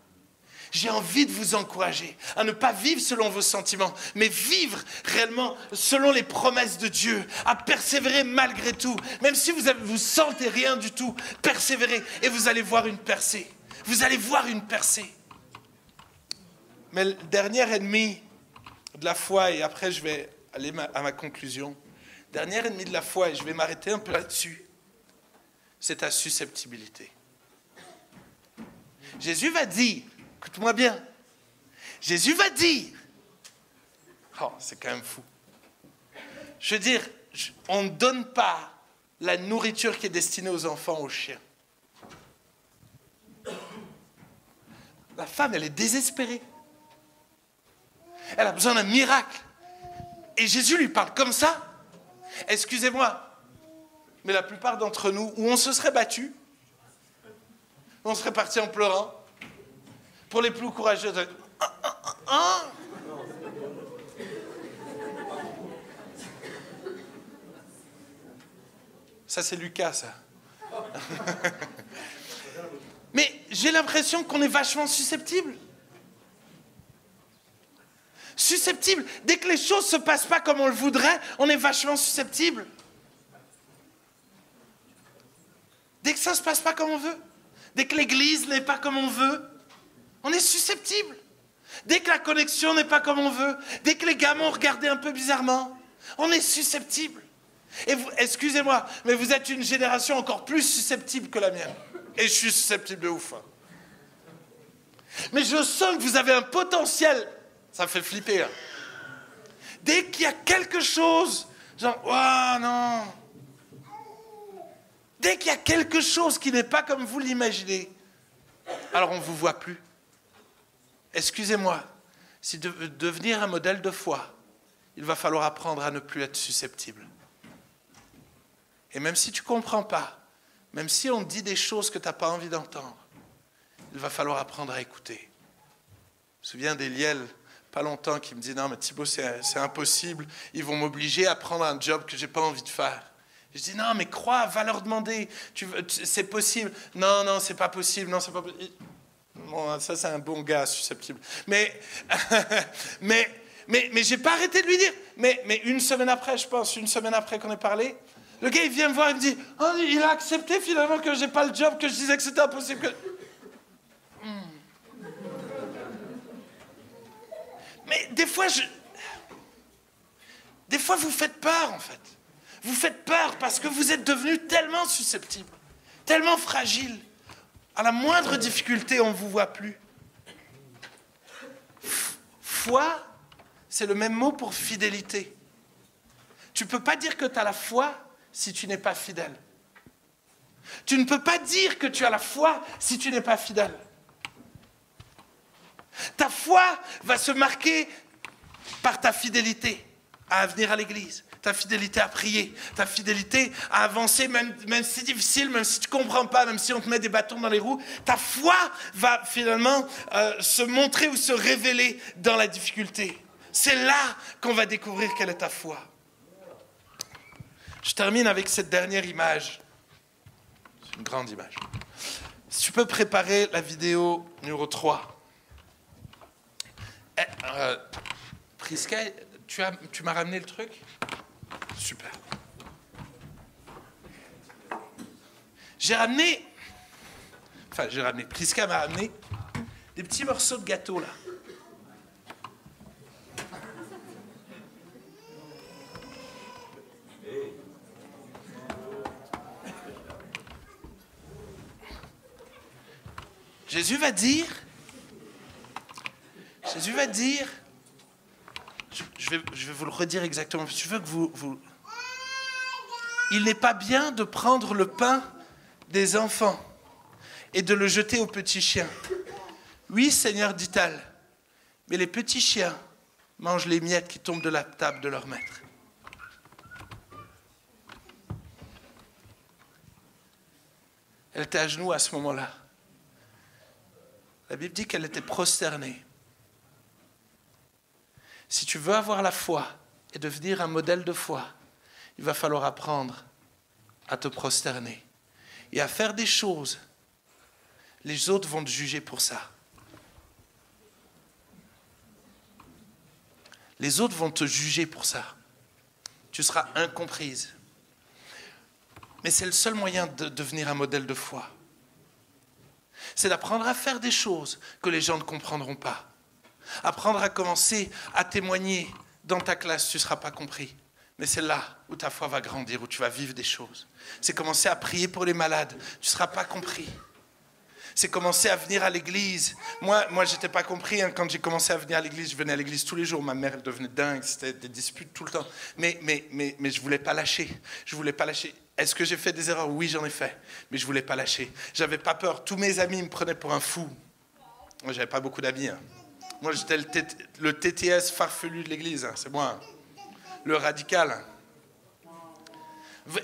J'ai envie de vous encourager à ne pas vivre selon vos sentiments, mais vivre réellement selon les promesses de Dieu, à persévérer malgré tout. Même si vous sentez rien du tout, persévérez et vous allez voir une percée. Vous allez voir une percée. Mais le dernier ennemi de la foi, et après je vais aller à ma conclusion, le dernier ennemi de la foi, et je vais m'arrêter un peu là-dessus, c'est ta susceptibilité. Jésus va dire, écoute-moi bien, Jésus va dire, oh, c'est quand même fou. Je veux dire, on ne donne pas la nourriture qui est destinée aux enfants aux chiens. La femme, elle est désespérée. Elle a besoin d'un miracle. Et Jésus lui parle comme ça. Excusez-moi, mais la plupart d'entre nous, où on se serait battu, on serait parti en pleurant. Pour les plus courageux, ça c'est Lucas, ça. Mais j'ai l'impression qu'on est vachement susceptible. Susceptible. Dès que les choses ne se passent pas comme on le voudrait, on est vachement susceptible. Dès que ça ne se passe pas comme on veut, dès que l'église n'est pas comme on veut, on est susceptible. Dès que la connexion n'est pas comme on veut, dès que les gamins ont regardé un peu bizarrement, on est susceptible. Et vous, excusez-moi, mais vous êtes une génération encore plus susceptible que la mienne. Et je suis susceptible de ouf. Mais je sens que vous avez un potentiel. Ça me fait flipper. Hein. Dès qu'il y a quelque chose, genre, oh non. Dès qu'il y a quelque chose qui n'est pas comme vous l'imaginez, alors on ne vous voit plus. Excusez-moi, si devenir un modèle de foi, il va falloir apprendre à ne plus être susceptible. Et même si tu ne comprends pas, même si on dit des choses que tu n'as pas envie d'entendre, il va falloir apprendre à écouter. Je me souviens d'Eliel, pas longtemps, qui me dit « Non, mais Thibaut, c'est impossible, ils vont m'obliger à prendre un job que je n'ai pas envie de faire. » Je dis « Non, mais crois, va leur demander, c'est possible. » « Non, non, c'est pas possible, non, c'est pas possible. » Bon, ça, c'est un bon gars susceptible. Mais j'ai pas arrêté de lui dire. Mais une semaine après, je pense, une semaine après qu'on ait parlé, le gars, il vient me voir, il me dit « Oh, il a accepté finalement que j'ai pas le job, que je disais que c'était impossible. Que... » Mais des fois, vous faites peur, en fait. Vous faites peur parce que vous êtes devenu tellement susceptible, tellement fragile. À la moindre difficulté, on ne vous voit plus. Foi, c'est le même mot pour fidélité. Tu ne peux pas dire que tu as la foi si tu n'es pas fidèle. Tu ne peux pas dire que tu as la foi si tu n'es pas fidèle. Ta foi va se marquer par ta fidélité à venir à l'église, ta fidélité à prier, ta fidélité à avancer, même si c'est difficile, même si tu ne comprends pas, même si on te met des bâtons dans les roues. Ta foi va finalement se montrer ou se révéler dans la difficulté. C'est là qu'on va découvrir quelle est ta foi. Je termine avec cette dernière image. C'est une grande image. Si tu peux préparer la vidéo numéro 3. Prisca, tu m'as ramené le truc? Super. Prisca m'a ramené des petits morceaux de gâteau là. Jésus va dire, je vais vous le redire exactement, je veux que vous... Il n'est pas bien de prendre le pain des enfants et de le jeter aux petits chiens. Oui, Seigneur, dit-elle, mais les petits chiens mangent les miettes qui tombent de la table de leur maître. Elle était à genoux à ce moment-là. La Bible dit qu'elle était prosternée. Si tu veux avoir la foi et devenir un modèle de foi, il va falloir apprendre à te prosterner et à faire des choses. Les autres vont te juger pour ça. Les autres vont te juger pour ça. Tu seras incomprise. Mais c'est le seul moyen de devenir un modèle de foi. C'est d'apprendre à faire des choses que les gens ne comprendront pas. Apprendre à commencer à témoigner dans ta classe, tu ne seras pas compris. Mais c'est là où ta foi va grandir, où tu vas vivre des choses. C'est commencer à prier pour les malades, tu ne seras pas compris. C'est commencer à venir à l'église. Moi je n'étais pas compris quand j'ai commencé à venir à l'église. Je venais à l'église tous les jours. Ma mère, elle devenait dingue. C'était des disputes tout le temps. Mais je ne voulais pas lâcher. Je voulais pas lâcher. Est-ce que j'ai fait des erreurs? Oui, j'en ai fait. Mais je ne voulais pas lâcher. Je n'avais pas peur. Tous mes amis me prenaient pour un fou. Moi, je n'avais pas beaucoup d'amis. Moi, j'étais le TTS farfelu de l'église. C'est moi. Le radical.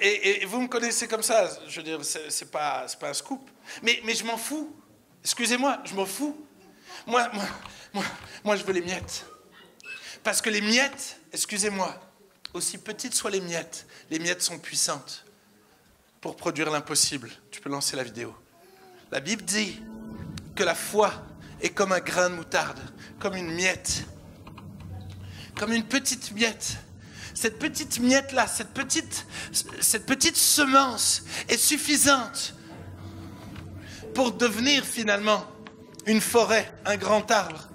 Et vous me connaissez comme ça. Je veux dire, c'est pas un scoop. Mais je m'en fous. Excusez-moi, je m'en fous. Moi, je veux les miettes. Parce que les miettes, excusez-moi, aussi petites soient les miettes sont puissantes pour produire l'impossible. Tu peux lancer la vidéo. La Bible dit que la foi est comme un grain de moutarde, comme une miette, comme une petite miette. Cette petite miette-là, cette petite semence est suffisante pour devenir finalement une forêt, un grand arbre.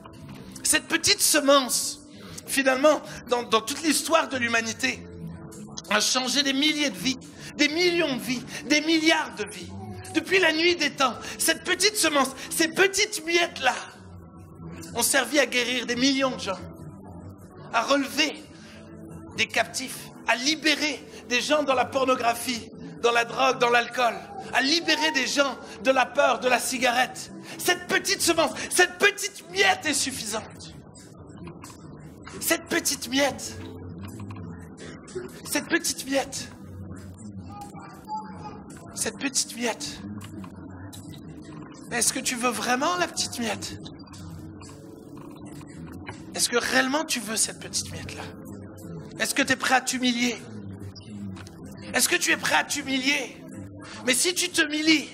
Cette petite semence, finalement, dans toute l'histoire de l'humanité, a changé des milliers de vies, des millions de vies, des milliards de vies. Depuis la nuit des temps, cette petite semence, ces petites miettes-là, ont servi à guérir des millions de gens, à relever des captifs, à libérer des gens dans la pornographie, dans la drogue, dans l'alcool, à libérer des gens de la peur, de la cigarette. Cette petite semence, cette petite miette est suffisante. Cette petite miette, cette petite miette, cette petite miette. Est-ce que tu veux vraiment la petite miette? Est-ce que réellement tu veux cette petite miette-là? Est-ce que tu es prêt à t'humilier? Est-ce que tu es prêt à t'humilier? Mais si tu t'humilies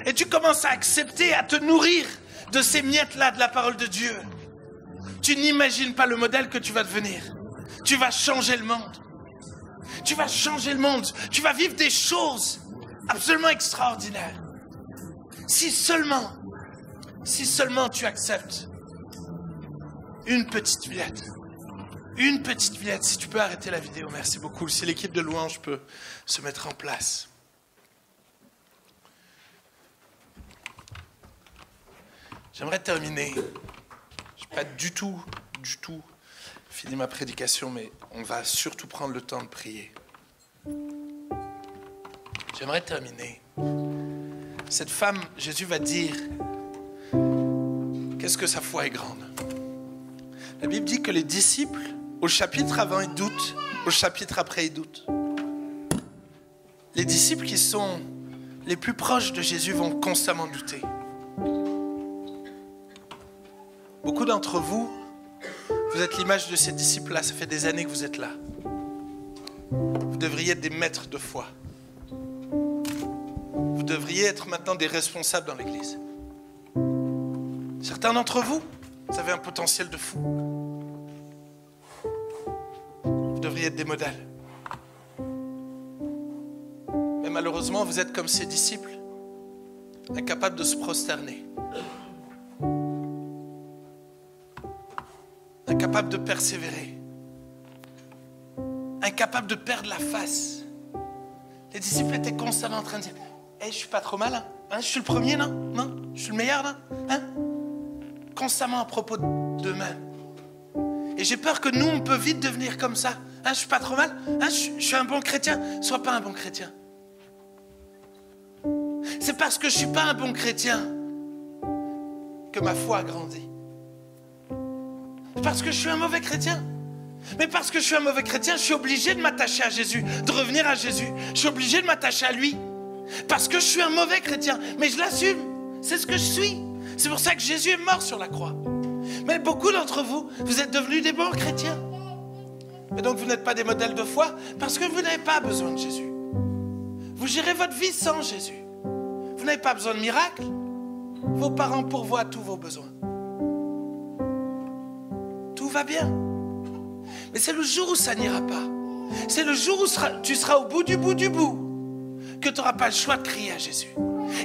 et tu commences à accepter, à te nourrir de ces miettes-là de la parole de Dieu, tu n'imagines pas le modèle que tu vas devenir. Tu vas changer le monde. Tu vas changer le monde. Tu vas vivre des choses absolument extraordinaires. Si seulement tu acceptes une petite miette. Une petite miette. Si tu peux arrêter la vidéo, merci beaucoup. Si l'équipe de louange peut se mettre en place. J'aimerais terminer. Je n'ai pas du tout fini ma prédication, mais on va surtout prendre le temps de prier. J'aimerais terminer. Cette femme, Jésus va dire, qu'est-ce que sa foi est grande? La Bible dit que les disciples, au chapitre avant, ils doutent, au chapitre après, ils doutent. Les disciples qui sont les plus proches de Jésus vont constamment douter. Beaucoup d'entre vous, vous êtes l'image de ces disciples-là, ça fait des années que vous êtes là. Vous devriez être des maîtres de foi. Vous devriez être maintenant des responsables dans l'Église. Certains d'entre vous, vous avez un potentiel de fou. Vous devriez être des modèles. Mais malheureusement, vous êtes comme ces disciples, incapables de se prosterner, incapables de persévérer, incapables de perdre la face. Les disciples étaient constamment en train de dire « Hey, je suis pas trop mal, hein? Je suis le premier, non? Non? Je suis le meilleur, non? Hein? » Constamment à propos d'eux-mêmes. Et j'ai peur que nous, on peut vite devenir comme ça. Hein, je suis pas trop mal. Hein, je suis un bon chrétien. Sois pas un bon chrétien. C'est parce que je suis pas un bon chrétien que ma foi a grandi. C'est parce que je suis un mauvais chrétien. Mais parce que je suis un mauvais chrétien, je suis obligé de m'attacher à Jésus, de revenir à Jésus. Je suis obligé de m'attacher à lui. Parce que je suis un mauvais chrétien. Mais je l'assume. C'est ce que je suis. C'est pour ça que Jésus est mort sur la croix. Mais beaucoup d'entre vous, vous êtes devenus des bons chrétiens. Et donc vous n'êtes pas des modèles de foi parce que vous n'avez pas besoin de Jésus. Vous gérez votre vie sans Jésus. Vous n'avez pas besoin de miracles. Vos parents pourvoient tous vos besoins. Tout va bien. Mais c'est le jour où ça n'ira pas. C'est le jour où tu seras au bout du bout que tu n'auras pas le choix de crier à Jésus.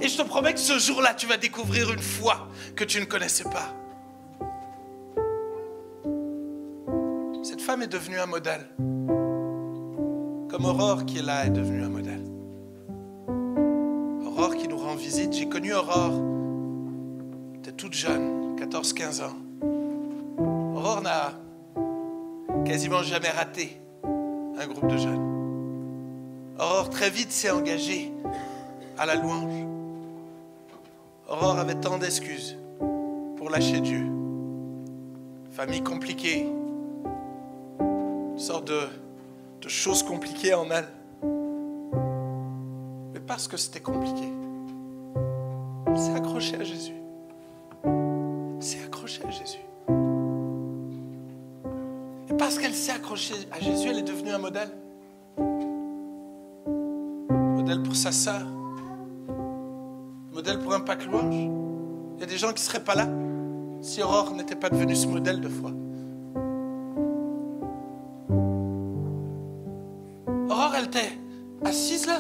Et je te promets que ce jour-là, tu vas découvrir une foi que tu ne connaissais pas. Cette femme est devenue un modèle. Comme Aurore qui est là est devenue un modèle. Aurore qui nous rend visite. J'ai connu Aurore. Elle était toute jeune, 14-15 ans. Aurore n'a quasiment jamais raté un groupe de jeunes. Aurore très vite s'est engagée à la louange. Aurore avait tant d'excuses pour lâcher Dieu. Famille compliquée, une sorte de choses compliquées en elle. Mais parce que c'était compliqué, elle s'est accrochée à Jésus. Elle s'est accrochée à Jésus. Et parce qu'elle s'est accrochée à Jésus, elle est devenue un modèle. Modèle pour sa sœur. Modèle pour un Pâques louange. Il y a des gens qui ne seraient pas là si Aurore n'était pas devenue ce modèle de foi. Aurore, elle était assise là.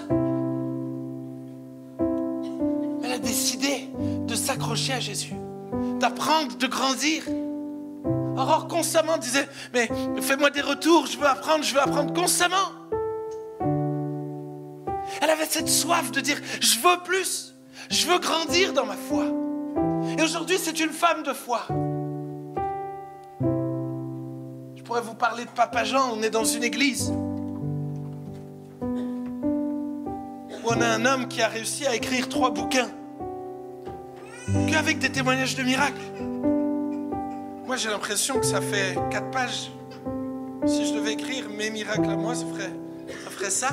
Elle a décidé de s'accrocher à Jésus, d'apprendre, de grandir. Aurore constamment disait, mais fais-moi des retours, je veux apprendre constamment. Elle avait cette soif de dire, je veux plus. Je veux grandir dans ma foi. Et aujourd'hui, c'est une femme de foi. Je pourrais vous parler de Papa Jean. On est dans une église où on a un homme qui a réussi à écrire 3 bouquins qu'avec des témoignages de miracles. Moi, j'ai l'impression que ça fait 4 pages. Si je devais écrire mes miracles à moi, ça ferait ça.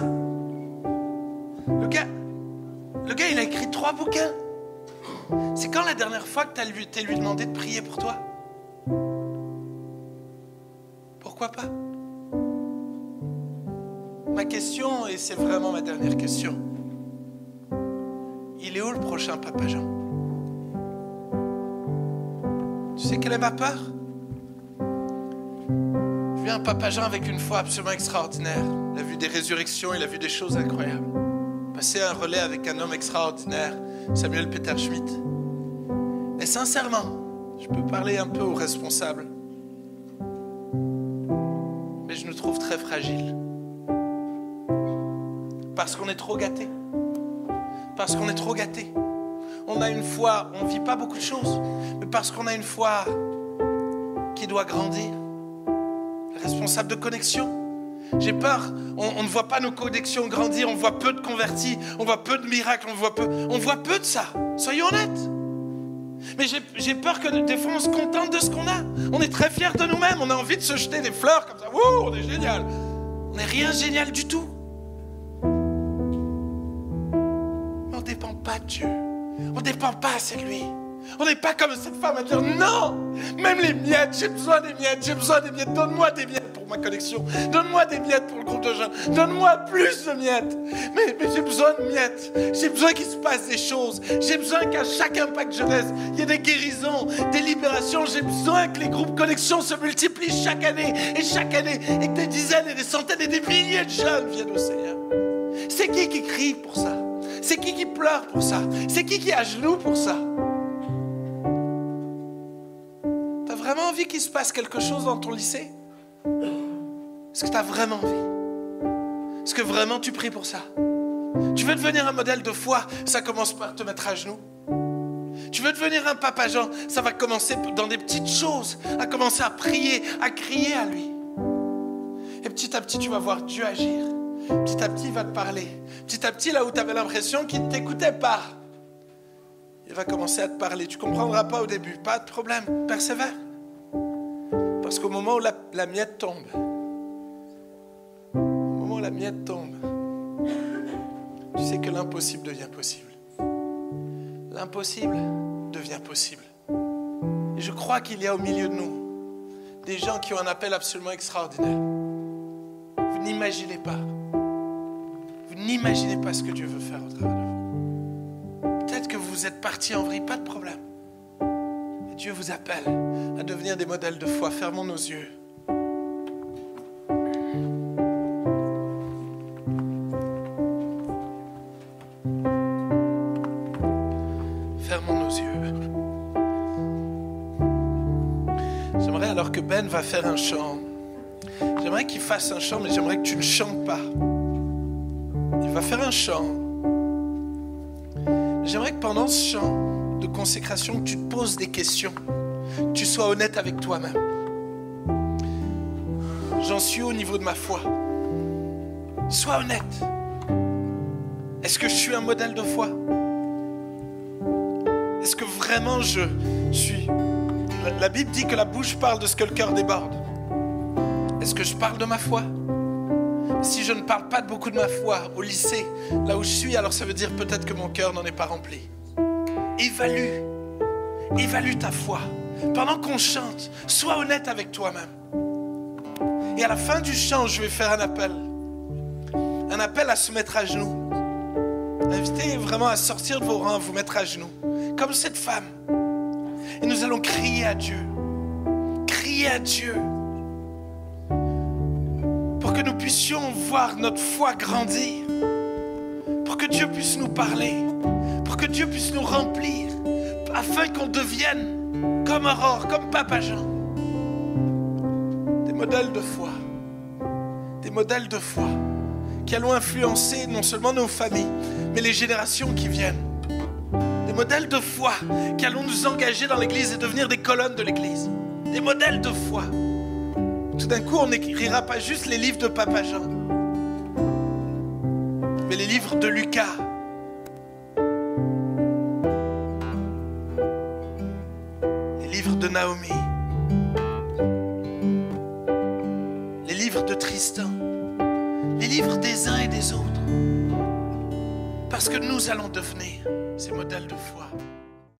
Le gars, il a écrit 3 bouquins. C'est quand la dernière fois que t'es lui demandé de prier pour toi? Pourquoi pas? Ma question, et c'est vraiment ma dernière question, il est où le prochain Papa Jean? Tu sais quelle est ma peur? J'ai vu un Papa Jean avec une foi absolument extraordinaire. Il a vu des résurrections, il a vu des choses incroyables. Passer un relais avec un homme extraordinaire, Samuel Peter Schmidt. Et sincèrement, je peux parler un peu aux responsables, mais je nous trouve très fragiles. Parce qu'on est trop gâtés. Parce qu'on est trop gâtés. On a une foi, on ne vit pas beaucoup de choses, mais parce qu'on a une foi qui doit grandir. Responsable de connexion. J'ai peur, on ne voit pas nos connexions grandir, on voit peu de convertis, on voit peu de miracles, on voit peu de ça. Soyons honnêtes. Mais j'ai peur que des fois on se contente de ce qu'on a. On est très fiers de nous-mêmes, on a envie de se jeter des fleurs comme ça. Wouh, on est génial. On n'est rien génial du tout. Mais on ne dépend pas de Dieu. On ne dépend pas assez de lui. On n'est pas comme cette femme à dire non, même les miettes, j'ai besoin des miettes, donne-moi des miettes pour ma collection, donne-moi des miettes pour le groupe de jeunes, donne-moi plus de miettes. Mais j'ai besoin de miettes, j'ai besoin qu'il se passe des choses, j'ai besoin qu'à chaque impact jeunesse, il y ait des guérisons, des libérations, j'ai besoin que les groupes connexion se multiplient chaque année, et que des dizaines et des centaines et des milliers de jeunes viennent au Seigneur. C'est qui crie pour ça? C'est qui pleure pour ça? C'est qui est à genoux pour ça? T'as vraiment envie qu'il se passe quelque chose dans ton lycée? Est-ce que t'as vraiment envie? Est-ce que vraiment tu pries pour ça? Tu veux devenir un modèle de foi? Ça commence par te mettre à genoux. Tu veux devenir un papa Jean? Ça va commencer dans des petites choses, à commencer à prier, à crier à lui. Et petit à petit, tu vas voir Dieu agir. Petit à petit, il va te parler. Petit à petit, là où tu avais l'impression qu'il ne t'écoutait pas, il va commencer à te parler. Tu ne comprendras pas au début, pas de problème, persévère. Parce qu'au moment où la miette tombe, tu sais que l'impossible devient possible. L'impossible devient possible. Et je crois qu'il y a au milieu de nous des gens qui ont un appel absolument extraordinaire. Vous n'imaginez pas. Vous n'imaginez pas ce que Dieu veut faire au travers de vous. Peut-être que vous êtes partis en vrille, pas de problème. Et Dieu vous appelle à devenir des modèles de foi. Fermons nos yeux. Fermons nos yeux. J'aimerais alors que Ben va faire un chant. J'aimerais qu'il fasse un chant, mais j'aimerais que tu ne chantes pas. Il va faire un chant. J'aimerais que pendant ce chant de consécration, tu te poses des questions, que tu sois honnête avec toi-même. J'en suis au niveau de ma foi. Sois honnête. Est-ce que je suis un modèle de foi? Est-ce que vraiment je suis... La Bible dit que la bouche parle de ce que le cœur déborde. Est-ce que je parle de ma foi? Si je ne parle pas beaucoup de ma foi au lycée, là où je suis, alors ça veut dire peut-être que mon cœur n'en est pas rempli. Évalue ta foi. Pendant qu'on chante, sois honnête avec toi-même. Et à la fin du chant, je vais faire un appel. Un appel à se mettre à genoux. Invitez vraiment à sortir de vos rangs, à vous mettre à genoux. Comme cette femme. Et nous allons crier à Dieu. Crier à Dieu. Pour que nous puissions voir notre foi grandir, pour que Dieu puisse nous parler, pour que Dieu puisse nous remplir, afin qu'on devienne comme Aurore, comme Papa Jean, des modèles de foi, qui allons influencer non seulement nos familles, mais les générations qui viennent. Des modèles de foi qui allons nous engager dans l'Église et devenir des colonnes de l'Église. Des modèles de foi. Tout d'un coup, on n'écrira pas juste les livres de Papa Jean, mais les livres de Lucas. Les livres de Naomi. Les livres de Tristan. Les livres des uns et des autres. Parce que nous allons devenir ces modèles de foi.